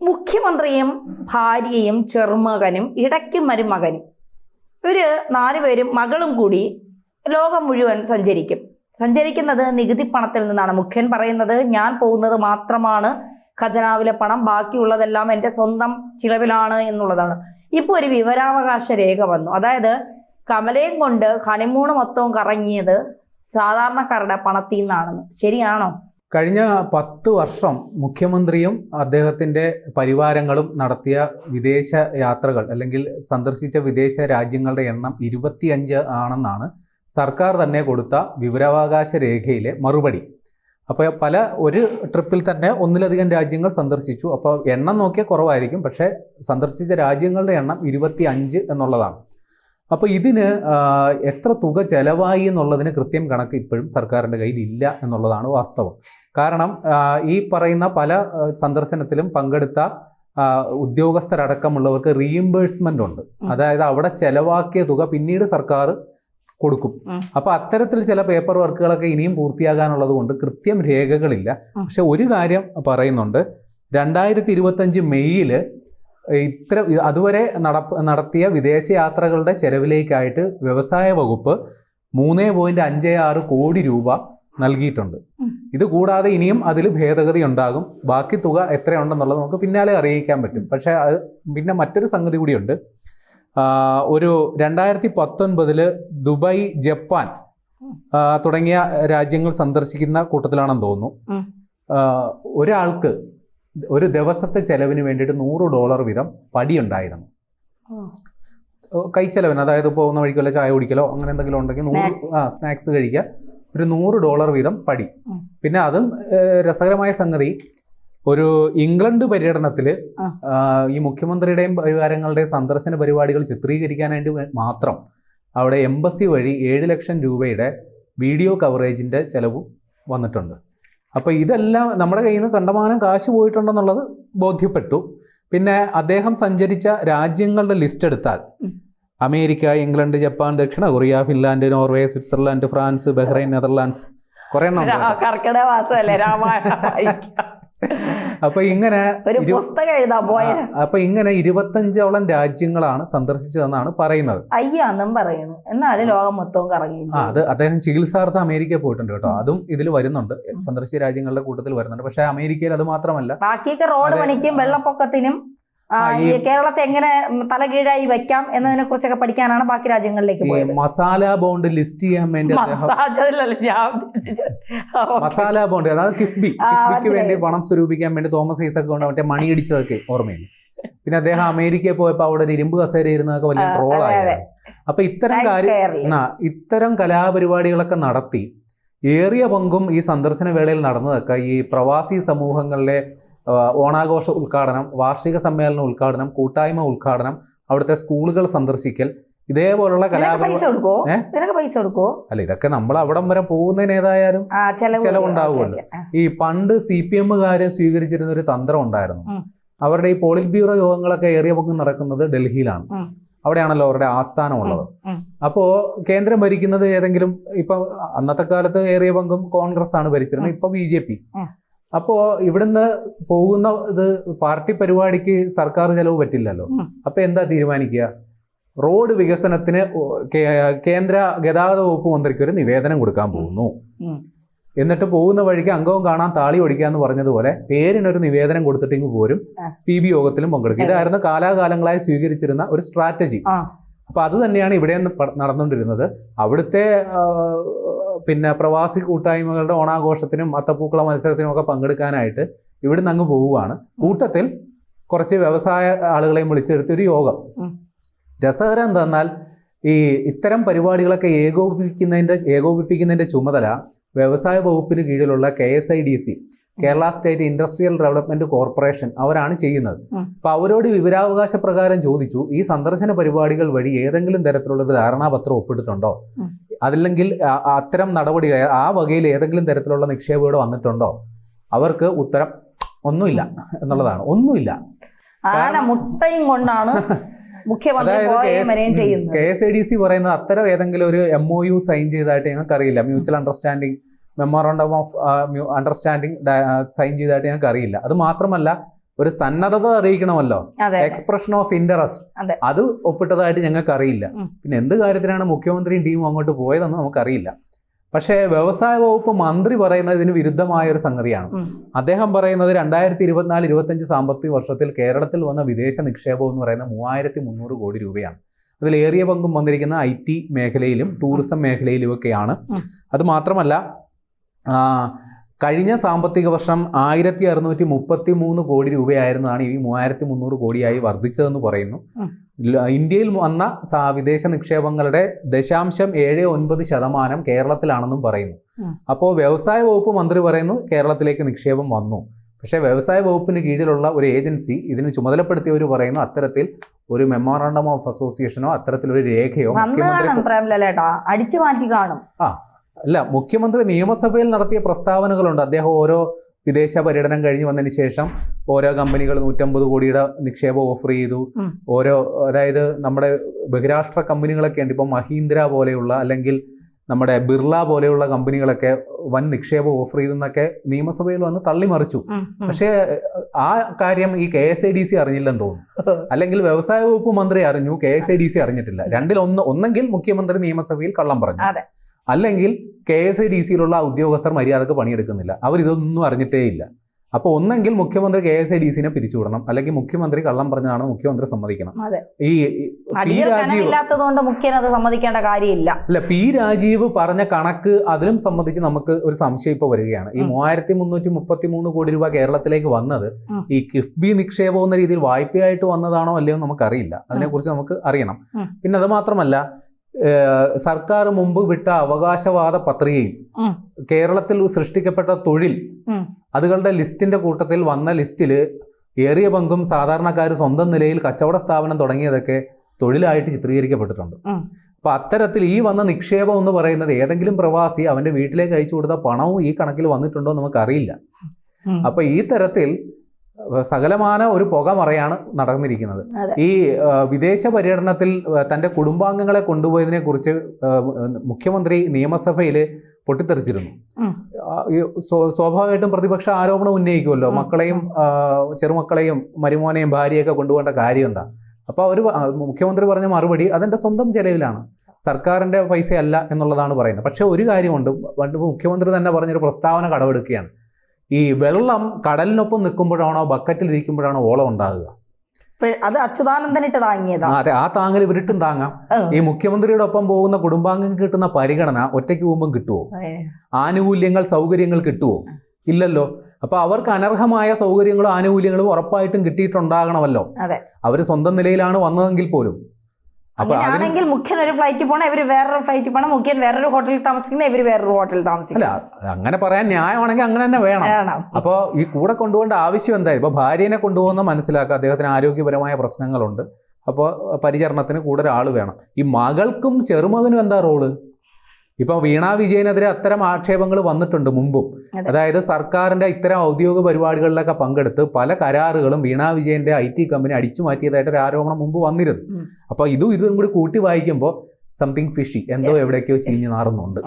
മുഖ്യമന്ത്രിയും ഭാര്യയും ചെറുമകനും ഇടയ്ക്ക് മരുമകനും ഇവര് 4 പേരും മകളും കൂടി ലോകം മുഴുവൻ സഞ്ചരിക്കുന്നത് നികുതി പണത്തിൽ നിന്നാണ്. മുഖ്യൻ പറയുന്നത് ഞാൻ പോകുന്നത് മാത്രമാണ് ഖജനാവിലെ പണം, ബാക്കിയുള്ളതെല്ലാം എൻ്റെ സ്വന്തം ചിലവിലാണ് എന്നുള്ളതാണ്. ഇപ്പോൾ ഒരു വിവരാവകാശ രേഖ വന്നു. അതായത് കമലയും കൊണ്ട് ഹണിമൂൺ മൊത്തവും കറങ്ങിയത് സാധാരണക്കാരുടെ പണത്തിൽ നിന്നാണെന്ന്. ശരിയാണോ? കഴിഞ്ഞ 10 വർഷം മുഖ്യമന്ത്രിയും അദ്ദേഹത്തിൻ്റെ പരിവാരങ്ങളും നടത്തിയ വിദേശ യാത്രകൾ അല്ലെങ്കിൽ സന്ദർശിച്ച വിദേശ രാജ്യങ്ങളുടെ എണ്ണം 25 ആണെന്നാണ് സർക്കാർ തന്നെ കൊടുത്ത വിവരാവകാശ രേഖയിലെ മറുപടി. അപ്പോൾ ഒരു ട്രിപ്പിൽ തന്നെ ഒന്നിലധികം രാജ്യങ്ങൾ സന്ദർശിച്ചു. അപ്പോൾ എണ്ണം നോക്കിയാൽ കുറവായിരിക്കും, പക്ഷേ സന്ദർശിച്ച രാജ്യങ്ങളുടെ എണ്ണം 25 എന്നുള്ളതാണ്. അപ്പോൾ ഇതിന് എത്ര തുക ചെലവായി എന്നുള്ളതിന് കൃത്യം കണക്ക് ഇപ്പോഴും സർക്കാരിൻ്റെ കയ്യിൽ ഇല്ല എന്നുള്ളതാണ് വാസ്തവം. കാരണം ഈ പറയുന്ന പല സന്ദർശനത്തിലും പങ്കെടുത്ത ഉദ്യോഗസ്ഥരടക്കമുള്ളവർക്ക് റീഇംബേഴ്സ്മെൻ്റ് ഉണ്ട്. അതായത് അവിടെ ചെലവാക്കിയ തുക പിന്നീട് സർക്കാർ കൊടുക്കും. അപ്പോൾ അത്തരത്തിൽ ചില പേപ്പർ വർക്കുകളൊക്കെ ഇനിയും പൂർത്തിയാകാനുള്ളത് കൊണ്ട് കൃത്യം രേഖകളില്ല. പക്ഷെ ഒരു കാര്യം പറയുന്നുണ്ട്, 2025 മെയ്യിൽ അതുവരെ നടത്തിയ വിദേശയാത്രകളുടെ ചെലവിലേക്കായിട്ട് വ്യവസായ വകുപ്പ് 3.56 കോടി രൂപ നൽകിയിട്ടുണ്ട്. ഇത് കൂടാതെ ഇനിയും അതിൽ ഭേദഗതി ഉണ്ടാകും. ബാക്കി തുക എത്രയുണ്ടെന്നുള്ളത് നമുക്ക് പിന്നാലെ അറിയിക്കാൻ പറ്റും. പക്ഷേ പിന്നെ മറ്റൊരു സംഗതി കൂടിയുണ്ട്. ഒരു 2019 ദുബായ്, ജപ്പാൻ തുടങ്ങിയ രാജ്യങ്ങൾ സന്ദർശിക്കുന്ന കൂട്ടത്തിലാണെന്ന് തോന്നുന്നു. ഒരാൾക്ക് ഒരു ദിവസത്തെ ചെലവിന് വേണ്ടിയിട്ട് $100 വീതം പടി ഉണ്ടായിരുന്നു. കൈച്ചെലവിന്, അതായത് പോകുന്ന വഴിക്കല്ലോ ചായ കുടിക്കലോ അങ്ങനെ എന്തെങ്കിലും ഉണ്ടെങ്കിൽ സ്നാക്സ് കഴിക്കുക, ഒരു $100 വീതം പടി. പിന്നെ അതും രസകരമായ സംഗതി, ഒരു ഇംഗ്ലണ്ട് പര്യടനത്തിൽ ഈ മുഖ്യമന്ത്രിയുടെയും പരിവാരങ്ങളുടെയും സന്ദർശന പരിപാടികൾ ചിത്രീകരിക്കാനായിട്ട് മാത്രം അവിടെ എംബസി വഴി 7 ലക്ഷം രൂപയുടെ വീഡിയോ കവറേജിൻ്റെ ചെലവും വന്നിട്ടുണ്ട്. അപ്പോൾ ഇതെല്ലാം നമ്മുടെ കയ്യിൽ നിന്ന് കണ്ടമാനം കാശ് പോയിട്ടുണ്ടെന്നുള്ളത് ബോധ്യപ്പെട്ടു. പിന്നെ അദ്ദേഹം സഞ്ചരിച്ച രാജ്യങ്ങളുടെ ലിസ്റ്റ് എടുത്താൽ അമേരിക്ക, ഇംഗ്ലണ്ട്, ജപ്പാൻ, ദക്ഷിണ Korea, Finland, Norway, Switzerland, France, Bahrain, Netherlands, കുറേ എണ്ണം. അപ്പൊ ഇങ്ങനെ 25ഓളം രാജ്യങ്ങളാണ് സന്ദർശിച്ചതെന്നാണ് പറയുന്നത്. അയ്യാന്നും പറയുന്നു. എന്നാലും ലോകം മൊത്തവും കറങ്ങി. അത് അദ്ദേഹം ചികിത്സാർത്ഥം അമേരിക്ക പോയിട്ടുണ്ട് കേട്ടോ. അതും ഇതിൽ വരുന്നുണ്ട്, സന്ദർശിച്ച രാജ്യങ്ങളുടെ കൂട്ടത്തിൽ വരുന്നുണ്ട്. പക്ഷെ അമേരിക്കയിൽ അത് മാത്രമല്ല, ബാക്കിയൊക്കെ റോഡ് പണിക്കും വെള്ളപ്പൊക്കത്തിനും കേരളത്തെ എങ്ങനെ തലകീഴായി വെക്കാം എന്നതിനെ കുറിച്ചൊക്കെ പഠിക്കാനാണ് ബാക്കി രാജ്യങ്ങളിലേക്ക് പോയത്. മസാല ബോണ്ട് ലിസ്റ്റ് ചെയ്യാൻ വേണ്ടി മസാല ബോണ്ട്, അതായത് കിഫ്ബിക്ക് വേണ്ടി പണം സ്വരൂപിക്കാൻ വേണ്ടി തോമസ് ഐസക് കൊണ്ട് മറ്റേ മണിയടിച്ചതൊക്കെ ഓർമ്മയില്ല. പിന്നെ അദ്ദേഹം അമേരിക്കയിൽ പോയപ്പോൾ അവിടെ ഒരു ഇരുമ്പ് കസേര ഇരുന്നതൊക്കെ വലിയ ട്രോളായത്. അപ്പൊ ഇത്തരം കലാപരിപാടികളൊക്കെ നടത്തി ഏറിയ പങ്കും ഈ സന്ദർശന വേളയിൽ നടന്നതൊക്കെ ഈ പ്രവാസി സമൂഹങ്ങളിലെ ഓണാഘോഷ ഉദ്ഘാടനം, വാർഷിക സമ്മേളന ഉദ്ഘാടനം, കൂട്ടായ്മ ഉദ്ഘാടനം, അവിടുത്തെ സ്കൂളുകൾ സന്ദർശിക്കൽ, ഇതേപോലുള്ള അല്ല ഇതൊക്കെ നമ്മൾ അവിടം വരെ പോകുന്നതിന് ഏതായാലും ചെലവുണ്ടാവുമല്ലോ. ഈ പണ്ട് CPM-കാര് സ്വീകരിച്ചിരുന്ന ഒരു തന്ത്രം ഉണ്ടായിരുന്നു. അവരുടെ ഈ പോളിറ്റ് ബ്യൂറോ യോഗങ്ങളൊക്കെ ഏറിയ പങ്കും നടക്കുന്നത് ഡൽഹിയിലാണ്. അവിടെയാണല്ലോ അവരുടെ ആസ്ഥാനമുള്ളത്. അപ്പോൾ കേന്ദ്രം ഭരിക്കുന്നത് ഏതെങ്കിലും, ഇപ്പൊ അന്നത്തെ കാലത്ത് ഏറിയ പങ്കും കോൺഗ്രസ് ആണ് ഭരിച്ചിരുന്നത്, ഇപ്പൊ BJP. അപ്പോൾ ഇവിടുന്ന് പോകുന്ന ഇത് പാർട്ടി പരിപാടിക്ക് സർക്കാർ ചെലവ് പറ്റില്ലല്ലോ. അപ്പൊ എന്താ തീരുമാനിക്കുക? റോഡ് വികസനത്തിന് കേന്ദ്ര ഗതാഗത വകുപ്പ് മന്ത്രിക്ക് ഒരു നിവേദനം കൊടുക്കാൻ പോകുന്നു. എന്നിട്ട് പോകുന്ന വഴിക്ക് അംഗവും കാണാൻ താളി ഓടിക്കാന്ന് പറഞ്ഞതുപോലെ പേരിനൊരു നിവേദനം കൊടുത്തിട്ടെങ്കിൽ പോരും PB യോഗത്തിലും പങ്കെടുക്കും. ഇതായിരുന്നു കാലാകാലങ്ങളായി സ്വീകരിച്ചിരുന്ന ഒരു സ്ട്രാറ്റജി. അപ്പൊ അത് തന്നെയാണ് ഇവിടെ നടന്നുകൊണ്ടിരുന്നത്. അവിടുത്തെ പിന്നെ പ്രവാസി കൂട്ടായ്മകളുടെ ഓണാഘോഷത്തിനും അത്തപ്പൂക്കള മത്സരത്തിനും ഒക്കെ പങ്കെടുക്കാനായിട്ട് ഇവിടുന്ന് അങ്ങ് പോവുകയാണ്. കൂട്ടത്തിൽ കുറച്ച് വ്യവസായ ആളുകളെയും വിളിച്ചെടുത്തൊരു യോഗം. രസകരം എന്തെന്നാൽ ഇത്തരം പരിപാടികളൊക്കെ ഏകോപിപ്പിക്കുന്നതിന്റെ ചുമതല വ്യവസായ വകുപ്പിന് കീഴിലുള്ള KSIDC, Kerala state industrial development corporation, അവരാണ് ചെയ്യുന്നത്. അപ്പൊ അവരോട് വിവരാവകാശ പ്രകാരം ചോദിച്ചു, ഈ സന്ദർശന പരിപാടികൾ വഴി ഏതെങ്കിലും തരത്തിലുള്ളൊരു ധാരണാപത്രം ഒപ്പിട്ടിട്ടുണ്ടോ, അതല്ലെങ്കിൽ അത്തരം നടപടികൾ ആ വകയിൽ ഏതെങ്കിലും തരത്തിലുള്ള നിക്ഷേപം ഇവിടെ വന്നിട്ടുണ്ടോ? അവർക്ക് ഉത്തരം ഒന്നുമില്ല എന്നുള്ളതാണ്. ഒന്നുമില്ല. മുട്ടയും കൊണ്ടാണ് KSIDC പറയുന്നത് അത്തരം ഏതെങ്കിലും ഒരു MOU സൈൻ ചെയ്തതായിട്ട് ഞങ്ങൾക്ക് അറിയില്ല. Mutual understanding memorandum of understanding sign ചെയ്തതായിട്ട് ഞങ്ങൾക്ക് അറിയില്ല. അത് മാത്രമല്ല ഒരു സന്നദ്ധത അറിയിക്കണമല്ലോ, അതെ എക്സ്പ്രഷൻ ഓഫ് ഇൻട്രസ്റ്റ്, അതെ. അത് ഒപ്പിട്ടതായിട്ട് ഞങ്ങൾക്ക് അറിയില്ല. പിന്നെ എന്ത് കാര്യത്തിനാണ് മുഖ്യമന്ത്രിയും ടീമും അങ്ങോട്ട് പോയതെന്ന് നമുക്കറിയില്ല. പക്ഷേ വ്യവസായ വകുപ്പ് മന്ത്രി പറയുന്നത് ഇതിന് വിരുദ്ധമായ ഒരു സംഗതിയാണ്. അദ്ദേഹം പറയുന്നത് 2024-25 സാമ്പത്തിക വർഷത്തിൽ കേരളത്തിൽ വന്ന വിദേശ നിക്ഷേപം എന്ന് പറയുന്നത് 3300 കോടി രൂപയാണ്. അതിൽ ഏറിയ പങ്കും വന്നിരിക്കുന്ന IT മേഖലയിലും ടൂറിസം മേഖലയിലും ഒക്കെയാണ്. അത് മാത്രമല്ല കഴിഞ്ഞ സാമ്പത്തിക വർഷം 1633 കോടി രൂപയായിരുന്നതാണ് ഈ 3300 കോടിയായി വർദ്ധിച്ചതെന്ന് പറയുന്നു. ഇന്ത്യയിൽ വന്ന വിദേശ നിക്ഷേപങ്ങളുടെ 0.79% കേരളത്തിലാണെന്നും പറയുന്നു. അപ്പോൾ വ്യവസായ വകുപ്പ് മന്ത്രി പറയുന്നു കേരളത്തിലേക്ക് നിക്ഷേപം വന്നു. പക്ഷേ വ്യവസായ വകുപ്പിന് കീഴിലുള്ള ഒരു ഏജൻസി ഇതിന് ചുമതലപ്പെടുത്തിയവർ പറയുന്നു അത്തരത്തിൽ ഒരു മെമ്മോറാണ്ടം ഓഫ് അസോസിയേഷനോ അത്തരത്തിലൊരു രേഖയോ അടിച്ചു മാറ്റി കാണും. അല്ല, മുഖ്യമന്ത്രി നിയമസഭയിൽ നടത്തിയ പ്രസ്താവനകളുണ്ട്. അദ്ദേഹം ഓരോ വിദേശ പര്യടനം കഴിഞ്ഞ് വന്നതിന് ശേഷം ഓരോ കമ്പനികൾ 150 കോടിയുടെ നിക്ഷേപം ഓഫർ ചെയ്തു. അതായത് നമ്മുടെ ബഹിരാഷ്ട്ര കമ്പനികളൊക്കെ ഉണ്ട്. ഇപ്പം മഹീന്ദ്ര പോലെയുള്ള അല്ലെങ്കിൽ നമ്മുടെ ബിർള പോലെയുള്ള കമ്പനികളൊക്കെ വൻ നിക്ഷേപം ഓഫർ ചെയ്തെന്നൊക്കെ നിയമസഭയിൽ വന്ന് തള്ളിമറിച്ചു. പക്ഷേ ആ കാര്യം ഈ KSIDC അറിഞ്ഞില്ലെന്ന് തോന്നുന്നു. അല്ലെങ്കിൽ വ്യവസായ വകുപ്പ് മന്ത്രി അറിഞ്ഞു, KSIDC അറിഞ്ഞിട്ടില്ല. രണ്ടിൽ ഒന്നെങ്കിൽ മുഖ്യമന്ത്രി നിയമസഭയിൽ കള്ളം പറഞ്ഞു, അല്ലെങ്കിൽ KSIDCയിലുള്ള ഉദ്യോഗസ്ഥർ മര്യാദക്ക് പണിയെടുക്കുന്നില്ല. അവരിതൊന്നും അറിഞ്ഞിട്ടേ ഇല്ല. അപ്പോൾ ഒന്നെങ്കിൽ മുഖ്യമന്ത്രി KSIDCനെ പിരിച്ചുവിടണം, അല്ലെങ്കിൽ മുഖ്യമന്ത്രി കള്ളം പറഞ്ഞതാണ് മുഖ്യമന്ത്രി സമ്മതിക്കണം. ഈ സമ്മതിക്കേണ്ട കാര്യമില്ല. അല്ല, P. രാജീവ് പറഞ്ഞ കണക്ക് അതിലും സംബന്ധിച്ച് നമുക്ക് ഒരു സംശയം ഇപ്പോൾ വരികയാണ്. ഈ 3333 കോടി രൂപ കേരളത്തിലേക്ക് വന്നത് ഈ കിഫ്ബി നിക്ഷേപം എന്ന രീതിയിൽ വായ്പയായിട്ട് വന്നതാണോ അല്ലയോ നമുക്കറിയില്ല. അതിനെക്കുറിച്ച് നമുക്ക് അറിയണം. പിന്നെ അത് മാത്രമല്ല, സർക്കാർ മുമ്പ് വിട്ട അവകാശവാദ പത്രികയിൽ കേരളത്തിൽ സൃഷ്ടിക്കപ്പെട്ട തൊഴിൽ അതുകളുടെ ലിസ്റ്റിന്റെ കൂട്ടത്തിൽ വന്ന ലിസ്റ്റിൽ ഏറിയ പങ്കും സാധാരണക്കാർ സ്വന്തം നിലയിൽ കച്ചവട സ്ഥാപനം തുടങ്ങിയതൊക്കെ തൊഴിലായിട്ട് ചിത്രീകരിക്കപ്പെട്ടിട്ടുണ്ട്. അപ്പൊ അത്തരത്തിൽ ഈ വന്ന നിക്ഷേപം എന്ന് പറയുന്നത് ഏതെങ്കിലും പ്രവാസി അവന്റെ വീട്ടിലേക്ക് അയച്ചു കൊടുത്ത പണവും ഈ കണക്കിൽ വന്നിട്ടുണ്ടോ എന്ന് നമുക്കറിയില്ല. അപ്പൊ ഈ തരത്തിൽ സകലമാന ഒരു പുകമറയാണ് നടന്നിരിക്കുന്നത്. ഈ വിദേശ പര്യടനത്തിൽ തൻ്റെ കുടുംബാംഗങ്ങളെ കൊണ്ടുപോയതിനെ കുറിച്ച് മുഖ്യമന്ത്രി നിയമസഭയിൽ പൊട്ടിത്തെറിച്ചിരുന്നു. സ്വാഭാവികമായിട്ടും പ്രതിപക്ഷ ആരോപണം ഉന്നയിക്കുമല്ലോ, മക്കളെയും ചെറുമക്കളെയും മരുമോനെയും ഭാര്യയൊക്കെ കൊണ്ടുപോകേണ്ട കാര്യം എന്താ? അപ്പോൾ മുഖ്യമന്ത്രി പറഞ്ഞ മറുപടി അതെൻ്റെ സ്വന്തം ചെലവിലാണ്, സർക്കാരിൻ്റെ പൈസയല്ല എന്നുള്ളതാണ് പറയുന്നത്. പക്ഷേ ഒരു കാര്യമുണ്ട്, മുഖ്യമന്ത്രി തന്നെ പറഞ്ഞൊരു പ്രസ്താവന കടമെടുക്കുകയാണ്. ഈ വെള്ളം കടലിനൊപ്പം നിൽക്കുമ്പോഴാണോ ബക്കറ്റിൽ ഇരിക്കുമ്പോഴാണോ ഓളം ഉണ്ടാകുക? അത് അച്യുതാനന്ദനിട്ട് താങ്ങിയതാ. അതെ, ആ താങ്ങൽ ഇവരിട്ടും താങ്ങാം. ഈ മുഖ്യമന്ത്രിയുടെ ഒപ്പം പോകുന്ന കുടുംബാംഗങ്ങൾക്ക് കിട്ടുന്ന പരിഗണന ഒറ്റയ്ക്ക് പോകുമ്പം കിട്ടുമോ? ആനുകൂല്യങ്ങൾ സൗകര്യങ്ങൾ കിട്ടുമോ? ഇല്ലല്ലോ. അപ്പൊ അവർക്ക് അനർഹമായ സൗകര്യങ്ങളും ആനുകൂല്യങ്ങളും ഉറപ്പായിട്ടും കിട്ടിയിട്ടുണ്ടാകണമല്ലോ. അവർ സ്വന്തം നിലയിലാണ് വന്നതെങ്കിൽ പോലും. അങ്ങനെയാണെങ്കിൽ മുഖ്യൻ ഒരു ഫ്ലൈറ്റിൽ പോകണം, ഇവര് വേറൊരു ഫ്ലൈറ്റിൽ പോകണം, മുഖ്യൻ വേറൊരു ഹോട്ടലിൽ താമസിക്കണം, ഇവര് വേറൊരു ഹോട്ടലിൽ താമസിക്കണം. അല്ല, അങ്ങനെ പറയാൻ ന്യായമാണെങ്കിൽ അങ്ങനെ തന്നെ വേണം. അപ്പോൾ ഈ കൂടെ കൊണ്ടുപോകേണ്ട ആവശ്യം എന്തായാലും ഇപ്പൊ ഭാര്യനെ കൊണ്ടുപോകുന്ന മനസ്സിലാക്കുക, അദ്ദേഹത്തിന് ആരോഗ്യപരമായ പ്രശ്നങ്ങളുണ്ട്. അപ്പോൾ പരിചരണത്തിന് കൂടെ ഒരാൾ വേണം. ഈ മകൾക്കും ചെറുമകനും എന്താ റോള്? ഇപ്പൊ വീണാ വിജയനെതിരെ അത്തരം ആക്ഷേപങ്ങൾ വന്നിട്ടുണ്ട് മുമ്പും. അതായത് സർക്കാരിന്റെ ഇത്തരം ഔദ്യോഗിക പരിപാടികളിലൊക്കെ പങ്കെടുത്ത് പല കരാറുകളും വീണാ വിജയന്റെ IT കമ്പനി അടിച്ചു മാറ്റിയതായിട്ട് ഒരു ആരോപണം മുമ്പ് വന്നിരുന്നു. അപ്പൊ ഇതും കൂടി കൂട്ടി വായിക്കുമ്പോൾ സംതിങ് ഫിഷി, എന്തോ എവിടേക്കോ ചീഞ്ഞു നാറുന്നുണ്ട്.